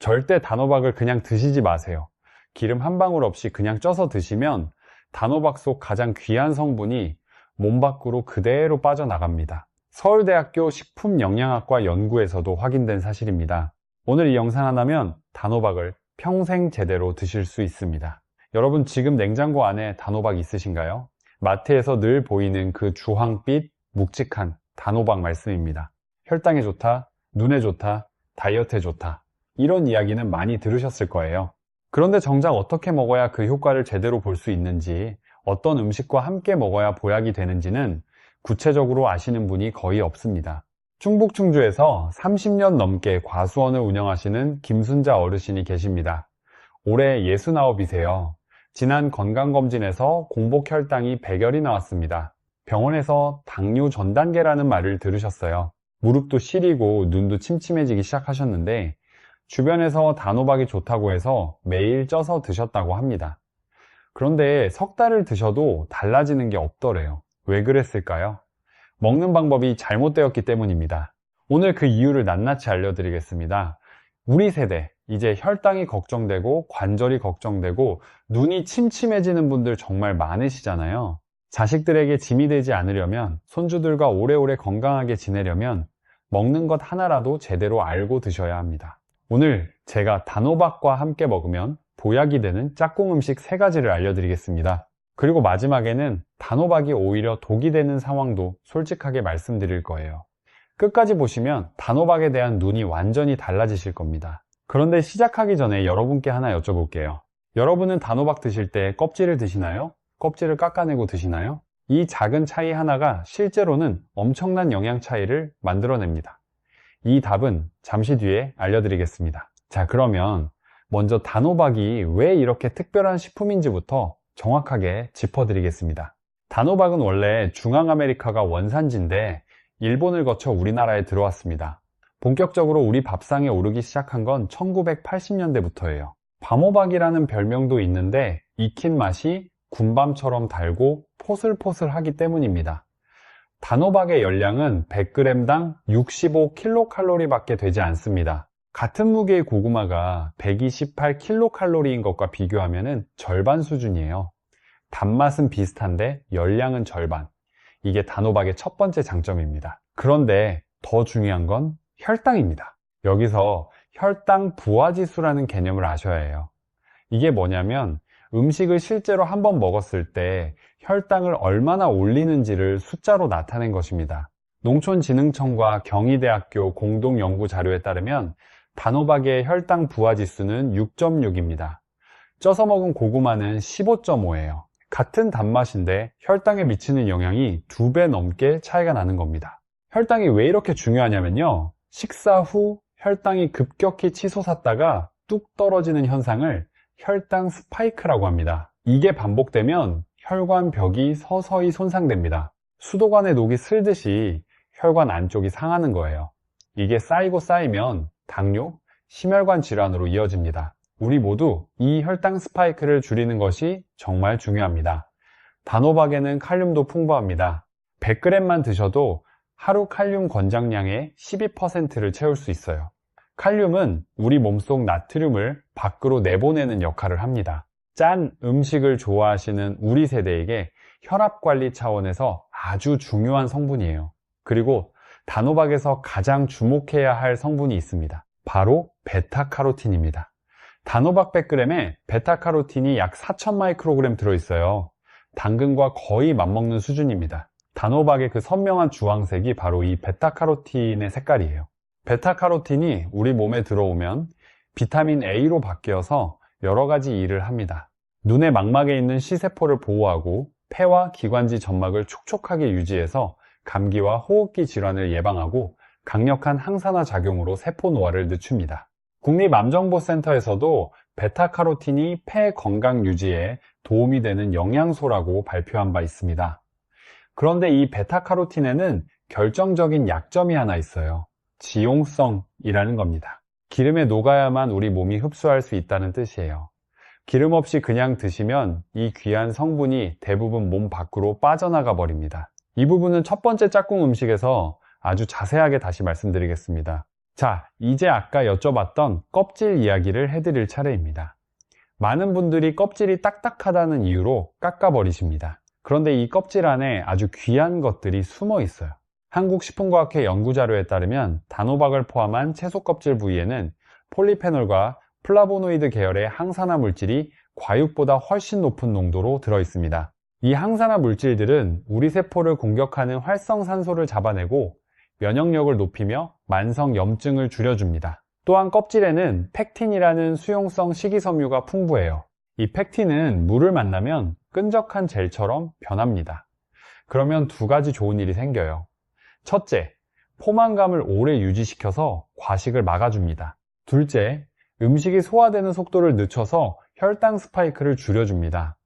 절대 단호박을 그냥 드시지 마세요. 기름 한 방울 없이 그냥 쪄서 드시면 단호박 속 가장 귀한 성분이 몸 밖으로 그대로 빠져나갑니다. 서울대학교 식품영양학과 연구에서도 확인된 사실입니다. 오늘 이 영상 하나면 단호박을 평생 제대로 드실 수 있습니다. 여러분, 지금 냉장고 안에 단호박 있으신가요? 마트에서 늘 보이는 그 주황빛 묵직한 단호박 말씀입니다. 혈당에 좋다, 눈에 좋다, 다이어트에 좋다, 이런 이야기는 많이 들으셨을 거예요. 그런데 정작 어떻게 먹어야 그 효과를 제대로 볼 수 있는지, 어떤 음식과 함께 먹어야 보약이 되는지는 구체적으로 아시는 분이 거의 없습니다. 충북 충주에서 30년 넘게 과수원을 운영하시는 김순자 어르신이 계십니다. 올해 69이세요. 지난 건강검진에서 공복 혈당이 100열이 나왔습니다. 병원에서 당뇨 전 단계라는 말을 들으셨어요. 무릎도 시리고 눈도 침침해지기 시작하셨는데 주변에서 단호박이 좋다고 해서 매일 쪄서 드셨다고 합니다. 그런데 석 달을 드셔도 달라지는 게 없더래요. 왜 그랬을까요? 먹는 방법이 잘못되었기 때문입니다. 오늘 그 이유를 낱낱이 알려드리겠습니다. 우리 세대, 이제 혈당이 걱정되고 관절이 걱정되고 눈이 침침해지는 분들 정말 많으시잖아요. 자식들에게 짐이 되지 않으려면, 손주들과 오래오래 건강하게 지내려면 먹는 것 하나라도 제대로 알고 드셔야 합니다. 오늘 제가 단호박과 함께 먹으면 보약이 되는 짝꿍 음식 3가지를 알려드리겠습니다. 그리고 마지막에는 단호박이 오히려 독이 되는 상황도 솔직하게 말씀드릴 거예요. 끝까지 보시면 단호박에 대한 눈이 완전히 달라지실 겁니다. 그런데 시작하기 전에 여러분께 하나 여쭤볼게요. 여러분은 단호박 드실 때 껍질을 드시나요? 껍질을 깎아내고 드시나요? 이 작은 차이 하나가 실제로는 엄청난 영양 차이를 만들어냅니다. 이 답은 잠시 뒤에 알려드리겠습니다. 자, 그러면 먼저 단호박이 왜 이렇게 특별한 식품인지부터 정확하게 짚어드리겠습니다. 단호박은 원래 중앙아메리카가 원산지인데 일본을 거쳐 우리나라에 들어왔습니다. 본격적으로 우리 밥상에 오르기 시작한 건 1980년대부터예요. 밤호박이라는 별명도 있는데 익힌 맛이 군밤처럼 달고 포슬포슬하기 때문입니다. 단호박의 열량은 100g당 65kcal 밖에 되지 않습니다. 같은 무게의 고구마가 128kcal인 것과 비교하면 절반 수준이에요. 단맛은 비슷한데 열량은 절반. 이게 단호박의 첫 번째 장점입니다. 그런데 더 중요한 건 혈당입니다. 여기서 혈당 부하지수라는 개념을 아셔야 해요. 이게 뭐냐면 음식을 실제로 한번 먹었을 때 혈당을 얼마나 올리는지를 숫자로 나타낸 것입니다. 농촌진흥청과 경희대학교 공동연구 자료에 따르면 단호박의 혈당 부하지수는 6.6입니다. 쪄서 먹은 고구마는 15.5예요. 같은 단맛인데 혈당에 미치는 영향이 2배 넘게 차이가 나는 겁니다. 혈당이 왜 이렇게 중요하냐면요, 식사 후 혈당이 급격히 치솟았다가 뚝 떨어지는 현상을 혈당 스파이크라고 합니다. 이게 반복되면 혈관벽이 서서히 손상됩니다. 수도관에 녹이 슬듯이 혈관 안쪽이 상하는 거예요. 이게 쌓이고 쌓이면 당뇨, 심혈관 질환으로 이어집니다. 우리 모두 이 혈당 스파이크를 줄이는 것이 정말 중요합니다. 단호박에는 칼륨도 풍부합니다. 100g만 드셔도 하루 칼륨 권장량의 12%를 채울 수 있어요. 칼륨은 우리 몸속 나트륨을 밖으로 내보내는 역할을 합니다. 짠 음식을 좋아하시는 우리 세대에게 혈압 관리 차원에서 아주 중요한 성분이에요. 그리고 단호박에서 가장 주목해야 할 성분이 있습니다. 바로 베타카로틴입니다. 단호박 100g에 베타카로틴이 약 4000마이크로그램 들어있어요. 당근과 거의 맞먹는 수준입니다. 단호박의 그 선명한 주황색이 바로 이 베타카로틴의 색깔이에요. 베타카로틴이 우리 몸에 들어오면 비타민 A로 바뀌어서 여러 가지 일을 합니다. 눈의 망막에 있는 C세포를 보호하고 폐와 기관지 점막을 촉촉하게 유지해서 감기와 호흡기 질환을 예방하고 강력한 항산화 작용으로 세포 노화를 늦춥니다. 국립암정보센터에서도 베타카로틴이 폐 건강 유지에 도움이 되는 영양소라고 발표한 바 있습니다. 그런데 이 베타카로틴에는 결정적인 약점이 하나 있어요. 지용성이라는 겁니다. 기름에 녹아야만 우리 몸이 흡수할 수 있다는 뜻이에요. 기름 없이 그냥 드시면 이 귀한 성분이 대부분 몸 밖으로 빠져나가 버립니다. 이 부분은 첫 번째 짝꿍 음식에서 아주 자세하게 다시 말씀드리겠습니다. 자, 이제 아까 여쭤봤던 껍질 이야기를 해드릴 차례입니다. 많은 분들이 껍질이 딱딱하다는 이유로 깎아버리십니다. 그런데 이 껍질 안에 아주 귀한 것들이 숨어 있어요. 한국식품과학회 연구자료에 따르면 단호박을 포함한 채소 껍질 부위에는 폴리페놀과 플라보노이드 계열의 항산화 물질이 과육보다 훨씬 높은 농도로 들어있습니다. 이 항산화 물질들은 우리 세포를 공격하는 활성산소를 잡아내고 면역력을 높이며 만성 염증을 줄여줍니다. 또한 껍질에는 팩틴이라는 수용성 식이섬유가 풍부해요. 이 팩틴은 물을 만나면 끈적한 젤처럼 변합니다. 그러면 두 가지 좋은 일이 생겨요. 첫째, 포만감을 오래 유지시켜서 과식을 막아줍니다. 둘째, 음식이 소화되는 속도를 늦춰서 혈당 스파이크를 줄여줍니다.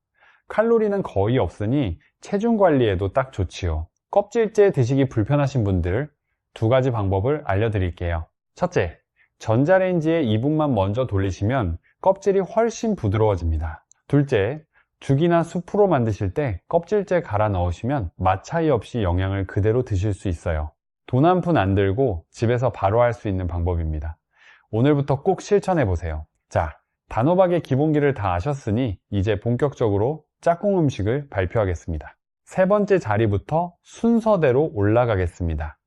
칼로리는 거의 없으니 체중 관리에도 딱 좋지요. 껍질째 드시기 불편하신 분들 두 가지 방법을 알려드릴게요. 첫째, 전자레인지에 2분만 먼저 돌리시면 껍질이 훨씬 부드러워집니다. 둘째, 죽이나 수프로 만드실 때 껍질째 갈아 넣으시면 맛 차이 없이 영양을 그대로 드실 수 있어요. 돈 한 푼 안 들고 집에서 바로 할 수 있는 방법입니다. 오늘부터 꼭 실천해 보세요. 자, 단호박의 기본기를 다 아셨으니 이제 본격적으로 짝꿍 음식을 발표하겠습니다. 세 번째 자리부터 순서대로 올라가겠습니다.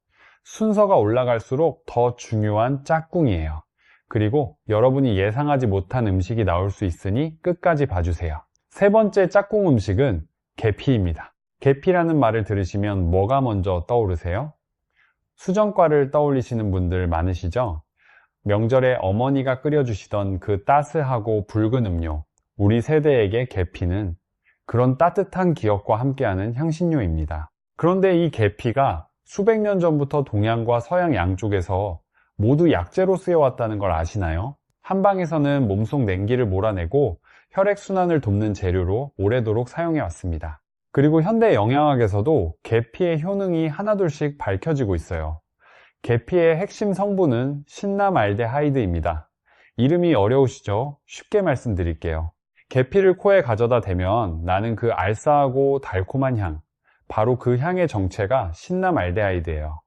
순서가 올라갈수록 더 중요한 짝꿍이에요. 그리고 여러분이 예상하지 못한 음식이 나올 수 있으니 끝까지 봐주세요. 세 번째 짝꿍 음식은 계피입니다. 계피라는 말을 들으시면 뭐가 먼저 떠오르세요? 수정과를 떠올리시는 분들 많으시죠? 명절에 어머니가 끓여주시던 그 따스하고 붉은 음료, 우리 세대에게 계피는 그런 따뜻한 기억과 함께하는 향신료입니다. 그런데 이 계피가 수백 년 전부터 동양과 서양 양쪽에서 모두 약재로 쓰여왔다는 걸 아시나요? 한방에서는 몸속 냉기를 몰아내고 혈액순환을 돕는 재료로 오래도록 사용해왔습니다. 그리고 현대 영양학에서도 계피의 효능이 하나둘씩 밝혀지고 있어요. 계피의 핵심 성분은 신라말데하이드입니다. 이름이 어려우시죠? 쉽게 말씀드릴게요. 계피를 코에 가져다 대면 나는 그 알싸하고 달콤한 향, 바로 그 향의 정체가 신라말데하이드예요.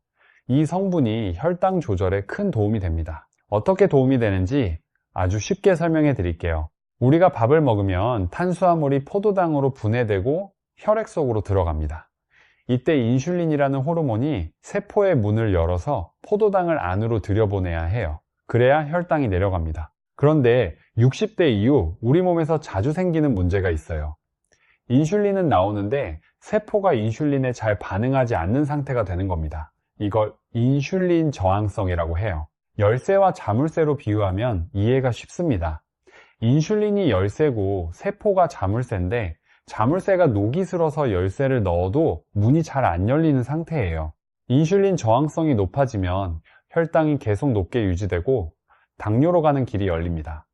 이 성분이 혈당 조절에 큰 도움이 됩니다. 어떻게 도움이 되는지 아주 쉽게 설명해 드릴게요. 우리가 밥을 먹으면 탄수화물이 포도당으로 분해되고 혈액 속으로 들어갑니다. 이때 인슐린이라는 호르몬이 세포의 문을 열어서 포도당을 안으로 들여보내야 해요. 그래야 혈당이 내려갑니다. 그런데 60대 이후 우리 몸에서 자주 생기는 문제가 있어요. 인슐린은 나오는데 세포가 인슐린에 잘 반응하지 않는 상태가 되는 겁니다. 이걸 인슐린 저항성이라고 해요. 열쇠와 자물쇠로 비유하면 이해가 쉽습니다. 인슐린이 열쇠고 세포가 자물쇠인데 자물쇠가 녹이 슬어서 열쇠를 넣어도 문이 잘 안 열리는 상태예요. 인슐린 저항성이 높아지면 혈당이 계속 높게 유지되고 당뇨로 가는 길이 열립니다.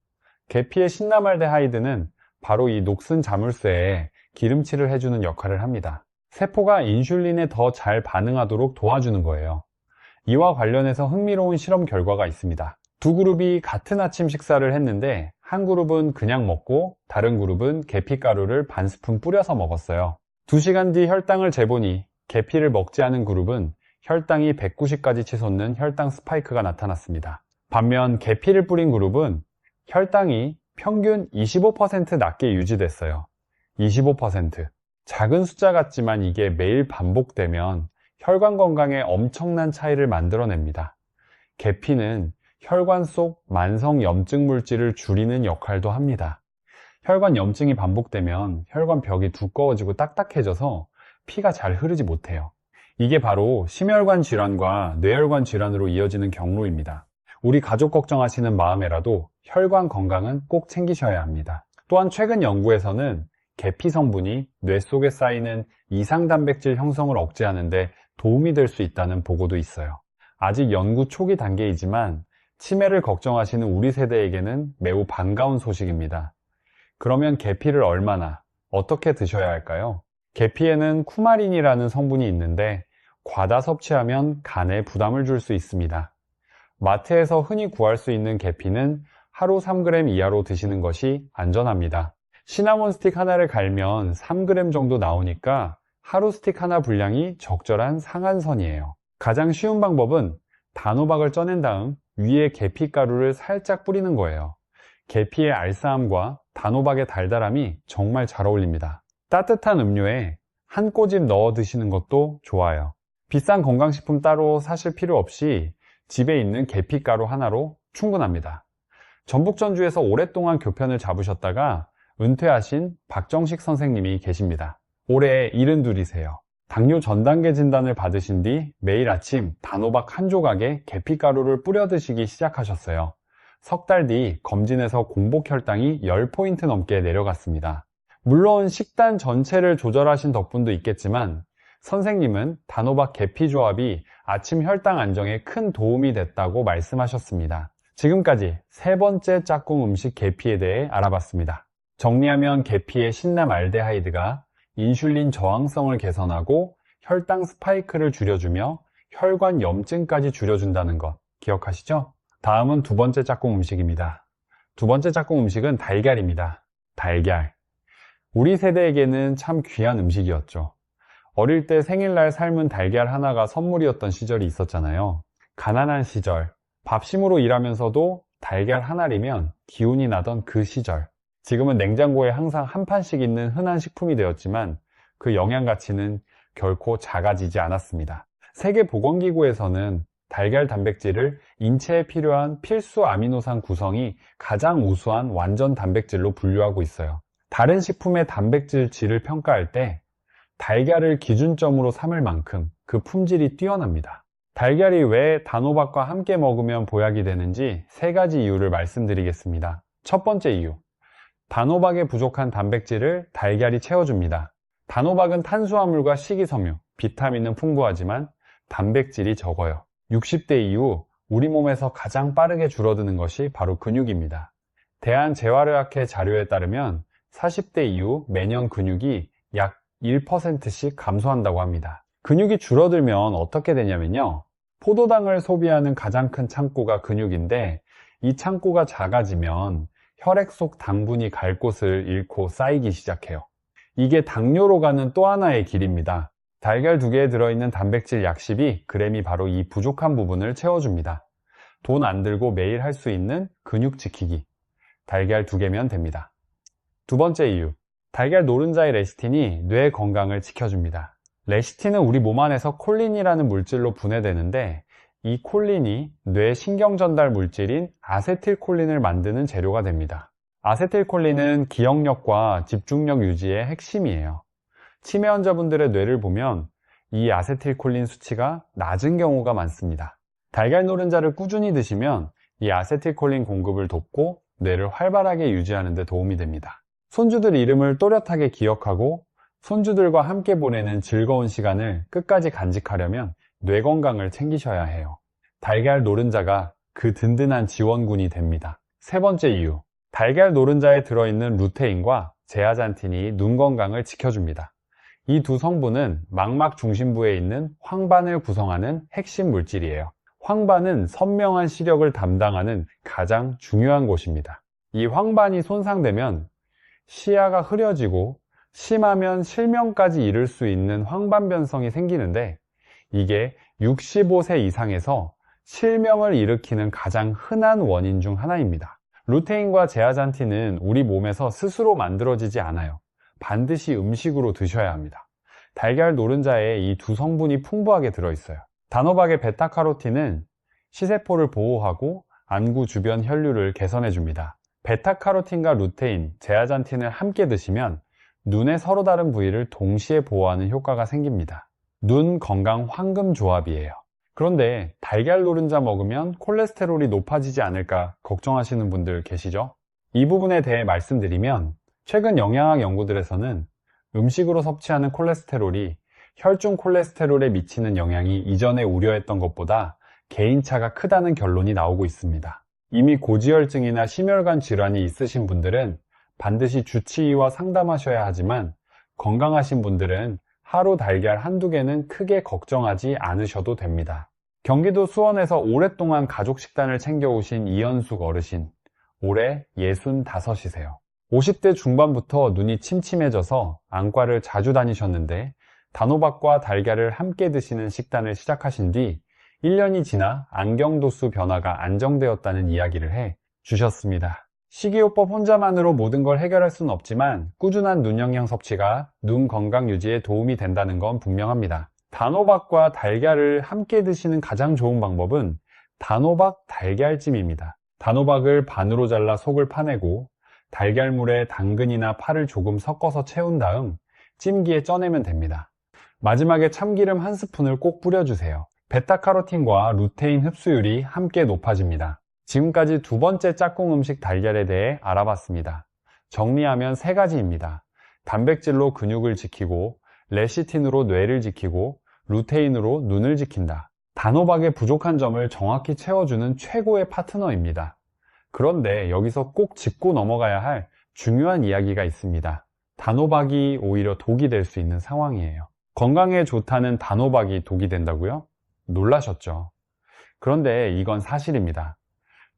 계피의 신라말데하이드는 바로 이 녹슨 자물쇠에 기름칠을 해주는 역할을 합니다. 세포가 인슐린에 더 잘 반응하도록 도와주는 거예요. 이와 관련해서 흥미로운 실험 결과가 있습니다. 두 그룹이 같은 아침 식사를 했는데 한 그룹은 그냥 먹고 다른 그룹은 계피가루를 반 스푼 뿌려서 먹었어요. 2시간 뒤 혈당을 재보니 계피를 먹지 않은 그룹은 혈당이 190까지 치솟는 혈당 스파이크가 나타났습니다. 반면 계피를 뿌린 그룹은 혈당이 평균 25% 낮게 유지됐어요. 25%. 작은 숫자 같지만 이게 매일 반복되면 혈관 건강에 엄청난 차이를 만들어냅니다. 계피는 혈관 속 만성 염증 물질을 줄이는 역할도 합니다. 혈관 염증이 반복되면 혈관 벽이 두꺼워지고 딱딱해져서 피가 잘 흐르지 못해요. 이게 바로 심혈관 질환과 뇌혈관 질환으로 이어지는 경로입니다. 우리 가족 걱정하시는 마음에라도 혈관 건강은 꼭 챙기셔야 합니다. 또한 최근 연구에서는 계피 성분이 뇌 속에 쌓이는 이상 단백질 형성을 억제하는 데 도움이 될 수 있다는 보고도 있어요. 아직 연구 초기 단계이지만 치매를 걱정하시는 우리 세대에게는 매우 반가운 소식입니다. 그러면 계피를 얼마나, 어떻게 드셔야 할까요? 계피에는 쿠마린이라는 성분이 있는데 과다 섭취하면 간에 부담을 줄 수 있습니다. 마트에서 흔히 구할 수 있는 계피는 하루 3g 이하로 드시는 것이 안전합니다. 시나몬 스틱 하나를 갈면 3g 정도 나오니까 하루 스틱 하나 분량이 적절한 상한선이에요. 가장 쉬운 방법은 단호박을 쪄낸 다음 위에 계피가루를 살짝 뿌리는 거예요. 계피의 알싸함과 단호박의 달달함이 정말 잘 어울립니다. 따뜻한 음료에 한 꼬집 넣어 드시는 것도 좋아요. 비싼 건강식품 따로 사실 필요 없이 집에 있는 계피가루 하나로 충분합니다. 전북전주에서 오랫동안 교편을 잡으셨다가 은퇴하신 박정식 선생님이 계십니다. 올해 72이세요. 당뇨 전단계 진단을 받으신 뒤 매일 아침 단호박 한 조각에 계피가루를 뿌려 드시기 시작하셨어요. 석 달 뒤 검진에서 공복 혈당이 10포인트 넘게 내려갔습니다. 물론 식단 전체를 조절하신 덕분도 있겠지만 선생님은 단호박 계피 조합이 아침 혈당 안정에 큰 도움이 됐다고 말씀하셨습니다. 지금까지 세 번째 짝꿍 음식 계피에 대해 알아봤습니다. 정리하면 계피의 신남알데하이드가 인슐린 저항성을 개선하고 혈당 스파이크를 줄여주며 혈관 염증까지 줄여준다는 것 기억하시죠? 다음은 두 번째 짝꿍 음식입니다. 두 번째 짝꿍 음식은 달걀입니다. 달걀. 우리 세대에게는 참 귀한 음식이었죠. 어릴 때 생일날 삶은 달걀 하나가 선물이었던 시절이 있었잖아요. 가난한 시절, 밥심으로 일하면서도 달걀 하나리면 기운이 나던 그 시절. 지금은 냉장고에 항상 한 판씩 있는 흔한 식품이 되었지만 그 영양 가치는 결코 작아지지 않았습니다. 세계보건기구에서는 달걀 단백질을 인체에 필요한 필수 아미노산 구성이 가장 우수한 완전 단백질로 분류하고 있어요. 다른 식품의 단백질질을 평가할 때 달걀을 기준점으로 삼을 만큼 그 품질이 뛰어납니다. 달걀이 왜 단호박과 함께 먹으면 보약이 되는지 세 가지 이유를 말씀드리겠습니다. 첫 번째 이유. 단호박에 부족한 단백질을 달걀이 채워줍니다. 단호박은 탄수화물과 식이섬유, 비타민은 풍부하지만 단백질이 적어요. 60대 이후 우리 몸에서 가장 빠르게 줄어드는 것이 바로 근육입니다. 대한재활의학회 자료에 따르면 40대 이후 매년 근육이 약 1%씩 감소한다고 합니다. 근육이 줄어들면 어떻게 되냐면요. 포도당을 소비하는 가장 큰 창구가 근육인데 이 창구가 작아지면 혈액 속 당분이 갈 곳을 잃고 쌓이기 시작해요. 이게 당뇨로 가는 또 하나의 길입니다. 달걀 2개에 들어있는 단백질 약 12g이 바로 이 부족한 부분을 채워줍니다. 돈 안 들고 매일 할 수 있는 근육 지키기. 달걀 2개면 됩니다. 두 번째 이유. 달걀 노른자의 레시틴이 뇌 건강을 지켜줍니다. 레시틴은 우리 몸 안에서 콜린이라는 물질로 분해되는데 이 콜린이 뇌 신경 전달 물질인 아세틸콜린을 만드는 재료가 됩니다. 아세틸콜린은 기억력과 집중력 유지의 핵심이에요. 치매 환자분들의 뇌를 보면 이 아세틸콜린 수치가 낮은 경우가 많습니다. 달걀 노른자를 꾸준히 드시면 이 아세틸콜린 공급을 돕고 뇌를 활발하게 유지하는 데 도움이 됩니다. 손주들 이름을 또렷하게 기억하고 손주들과 함께 보내는 즐거운 시간을 끝까지 간직하려면 뇌 건강을 챙기셔야 해요. 달걀 노른자가 그 든든한 지원군이 됩니다. 세 번째 이유. 달걀 노른자에 들어있는 루테인과 제아잔틴이 눈 건강을 지켜줍니다. 이 두 성분은 망막 중심부에 있는 황반을 구성하는 핵심 물질이에요. 황반은 선명한 시력을 담당하는 가장 중요한 곳입니다. 이 황반이 손상되면 시야가 흐려지고 심하면 실명까지 이를 수 있는 황반변성이 생기는데 이게 65세 이상에서 실명을 일으키는 가장 흔한 원인 중 하나입니다. 루테인과 제아잔틴은 우리 몸에서 스스로 만들어지지 않아요. 반드시 음식으로 드셔야 합니다. 달걀 노른자에 이 두 성분이 풍부하게 들어있어요. 단호박의 베타카로틴은 시세포를 보호하고 안구 주변 혈류를 개선해 줍니다. 베타카로틴과 루테인, 제아잔틴을 함께 드시면 눈의 서로 다른 부위를 동시에 보호하는 효과가 생깁니다. 눈 건강 황금 조합이에요. 그런데 달걀 노른자 먹으면 콜레스테롤이 높아지지 않을까 걱정하시는 분들 계시죠? 이 부분에 대해 말씀드리면 최근 영양학 연구들에서는 음식으로 섭취하는 콜레스테롤이 혈중 콜레스테롤에 미치는 영향이 이전에 우려했던 것보다 개인차가 크다는 결론이 나오고 있습니다. 이미 고지혈증이나 심혈관 질환이 있으신 분들은 반드시 주치의와 상담하셔야 하지만 건강하신 분들은 하루 달걀 한두 개는 크게 걱정하지 않으셔도 됩니다. 경기도 수원에서 오랫동안 가족 식단을 챙겨오신 이현숙 어르신, 올해 65이세요. 50대 중반부터 눈이 침침해져서 안과를 자주 다니셨는데 단호박과 달걀을 함께 드시는 식단을 시작하신 뒤 1년이 지나 안경도수 변화가 안정되었다는 이야기를 해 주셨습니다. 식이요법 혼자만으로 모든 걸 해결할 수는 없지만 꾸준한 눈 영양 섭취가 눈 건강 유지에 도움이 된다는 건 분명합니다. 단호박과 달걀을 함께 드시는 가장 좋은 방법은 단호박 달걀찜입니다. 단호박을 반으로 잘라 속을 파내고 달걀물에 당근이나 파를 조금 섞어서 채운 다음 찜기에 쪄내면 됩니다. 마지막에 참기름 한 스푼을 꼭 뿌려주세요. 베타카로틴과 루테인 흡수율이 함께 높아집니다. 지금까지 두 번째 짝꿍 음식 달걀에 대해 알아봤습니다. 정리하면 세 가지입니다. 단백질로 근육을 지키고, 레시틴으로 뇌를 지키고, 루테인으로 눈을 지킨다. 단호박의 부족한 점을 정확히 채워주는 최고의 파트너입니다. 그런데 여기서 꼭 짚고 넘어가야 할 중요한 이야기가 있습니다. 단호박이 오히려 독이 될 수 있는 상황이에요. 건강에 좋다는 단호박이 독이 된다고요? 놀라셨죠? 그런데 이건 사실입니다.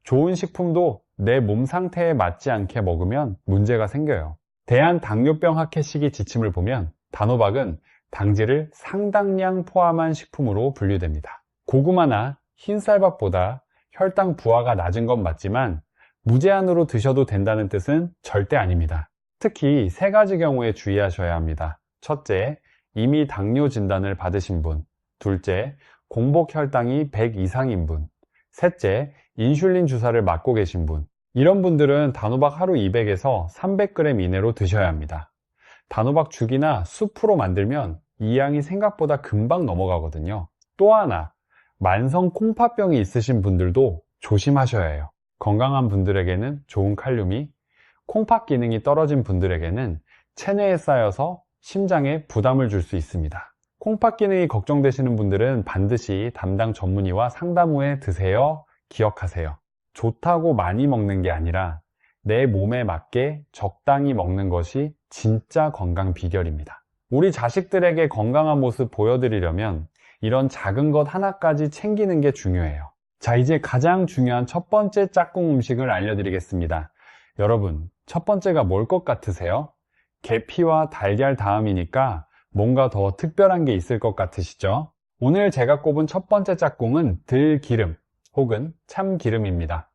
좋은 식품도 내 몸 상태에 맞지 않게 먹으면 문제가 생겨요. 대한당뇨병학회식이 지침을 보면 단호박은 당질을 상당량 포함한 식품으로 분류됩니다. 고구마나 흰쌀밥보다 혈당 부하가 낮은 건 맞지만 무제한으로 드셔도 된다는 뜻은 절대 아닙니다. 특히 세 가지 경우에 주의하셔야 합니다. 첫째, 이미 당뇨 진단을 받으신 분. 둘째, 공복 혈당이 100 이상인 분. 셋째, 인슐린 주사를 맞고 계신 분. 이런 분들은 단호박 하루 200에서 300g 이내로 드셔야 합니다. 단호박 죽이나 수프로 만들면 이 양이 생각보다 금방 넘어가거든요. 또 하나, 만성 콩팥병이 있으신 분들도 조심하셔야 해요. 건강한 분들에게는 좋은 칼륨이, 콩팥 기능이 떨어진 분들에게는 체내에 쌓여서 심장에 부담을 줄 수 있습니다. 콩팥 기능이 걱정되시는 분들은 반드시 담당 전문의와 상담 후에 드세요. 기억하세요. 좋다고 많이 먹는 게 아니라 내 몸에 맞게 적당히 먹는 것이 진짜 건강 비결입니다. 우리 자식들에게 건강한 모습 보여드리려면 이런 작은 것 하나까지 챙기는 게 중요해요. 자, 이제 가장 중요한 첫 번째 짝꿍 음식을 알려드리겠습니다. 여러분, 첫 번째가 뭘 것 같으세요? 계피와 달걀 다음이니까 뭔가 더 특별한 게 있을 것 같으시죠? 오늘 제가 꼽은 첫 번째 짝꿍은 들기름 혹은 참기름입니다.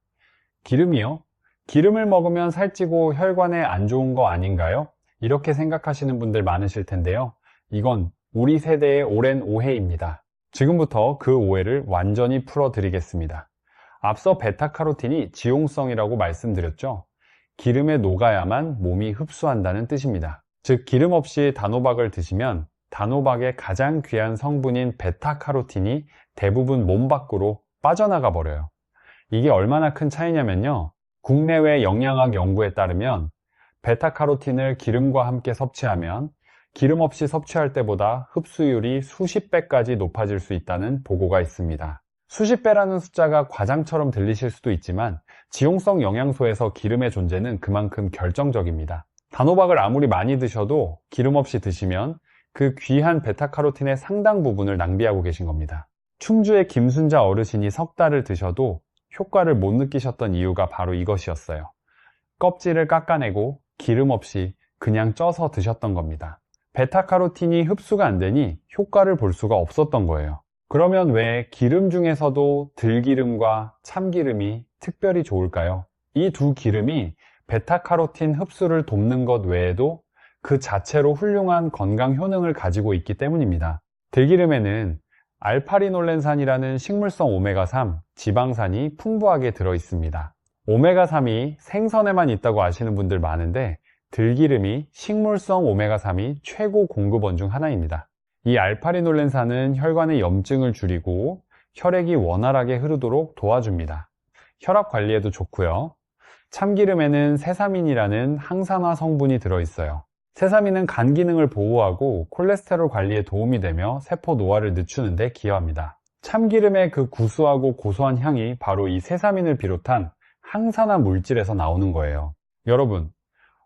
기름이요? 기름을 먹으면 살찌고 혈관에 안 좋은 거 아닌가요? 이렇게 생각하시는 분들 많으실 텐데요. 이건 우리 세대의 오랜 오해입니다. 지금부터 그 오해를 완전히 풀어드리겠습니다. 앞서 베타카로틴이 지용성이라고 말씀드렸죠. 기름에 녹아야만 몸이 흡수한다는 뜻입니다. 즉 기름 없이 단호박을 드시면 단호박의 가장 귀한 성분인 베타카로틴이 대부분 몸 밖으로 빠져나가 버려요. 이게 얼마나 큰 차이냐면요. 국내외 영양학 연구에 따르면 베타카로틴을 기름과 함께 섭취하면 기름 없이 섭취할 때보다 흡수율이 수십 배까지 높아질 수 있다는 보고가 있습니다. 수십 배라는 숫자가 과장처럼 들리실 수도 있지만 지용성 영양소에서 기름의 존재는 그만큼 결정적입니다. 단호박을 아무리 많이 드셔도 기름 없이 드시면 그 귀한 베타카로틴의 상당 부분을 낭비하고 계신 겁니다. 충주의 김순자 어르신이 석 달을 드셔도 효과를 못 느끼셨던 이유가 바로 이것이었어요. 껍질을 깎아내고 기름 없이 그냥 쪄서 드셨던 겁니다. 베타카로틴이 흡수가 안 되니 효과를 볼 수가 없었던 거예요. 그러면 왜 기름 중에서도 들기름과 참기름이 특별히 좋을까요? 이 두 기름이 베타카로틴 흡수를 돕는 것 외에도 그 자체로 훌륭한 건강 효능을 가지고 있기 때문입니다. 들기름에는 알파리놀렌산이라는 식물성 오메가3 지방산이 풍부하게 들어 있습니다. 오메가3이 생선에만 있다고 아시는 분들 많은데 들기름이 식물성 오메가3이 최고 공급원 중 하나입니다. 이 알파리놀렌산은 혈관의 염증을 줄이고 혈액이 원활하게 흐르도록 도와줍니다. 혈압 관리에도 좋고요. 참기름에는 세사민이라는 항산화 성분이 들어있어요. 세사민은 간 기능을 보호하고 콜레스테롤 관리에 도움이 되며 세포 노화를 늦추는 데 기여합니다. 참기름의 그 구수하고 고소한 향이 바로 이 세사민을 비롯한 항산화 물질에서 나오는 거예요. 여러분,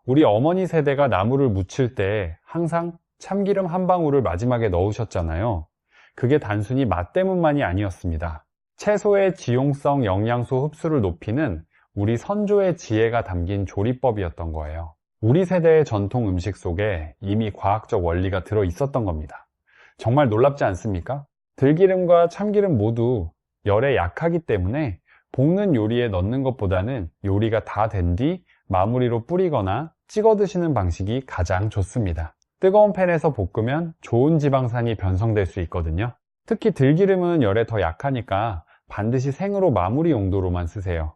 우리 어머니 세대가 나물을 무칠 때 항상 참기름 한 방울을 마지막에 넣으셨잖아요. 그게 단순히 맛 때문만이 아니었습니다. 채소의 지용성 영양소 흡수를 높이는 우리 선조의 지혜가 담긴 조리법이었던 거예요. 우리 세대의 전통 음식 속에 이미 과학적 원리가 들어 있었던 겁니다. 정말 놀랍지 않습니까? 들기름과 참기름 모두 열에 약하기 때문에 볶는 요리에 넣는 것보다는 요리가 다 된 뒤 마무리로 뿌리거나 찍어 드시는 방식이 가장 좋습니다. 뜨거운 팬에서 볶으면 좋은 지방산이 변성될 수 있거든요. 특히 들기름은 열에 더 약하니까 반드시 생으로 마무리 용도로만 쓰세요.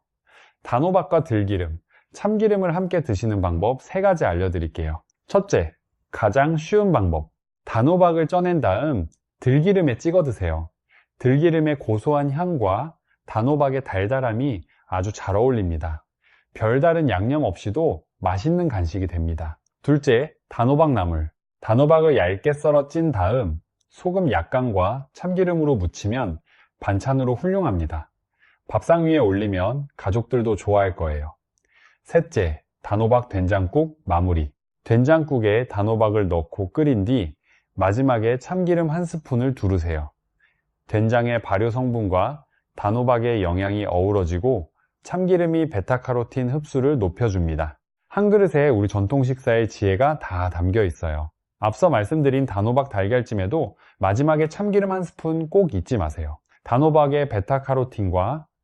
단호박과 들기름, 참기름을 함께 드시는 방법 3가지 알려드릴게요. 첫째, 가장 쉬운 방법. 단호박을 쪄낸 다음 들기름에 찍어 드세요. 들기름의 고소한 향과 단호박의 달달함이 아주 잘 어울립니다. 별다른 양념 없이도 맛있는 간식이 됩니다. 둘째, 단호박 나물. 단호박을 얇게 썰어 찐 다음 소금 약간과 참기름으로 무치면 반찬으로 훌륭합니다. 밥상 위에 올리면 가족들도 좋아할 거예요. 셋째, 단호박 된장국 마무리. 된장국에 단호박을 넣고 끓인 뒤 마지막에 참기름 1스푼을 두르세요. 된장의 발효 성분과 단호박의 영양이 어우러지고 참기름이 베타카로틴 흡수를 높여줍니다. 한 그릇에 우리 전통 식사의 지혜가 다 담겨 있어요. 앞서 말씀드린 단호박 달걀찜에도 마지막에 참기름 1스푼 꼭 잊지 마세요. 단호박의 베타카로틴과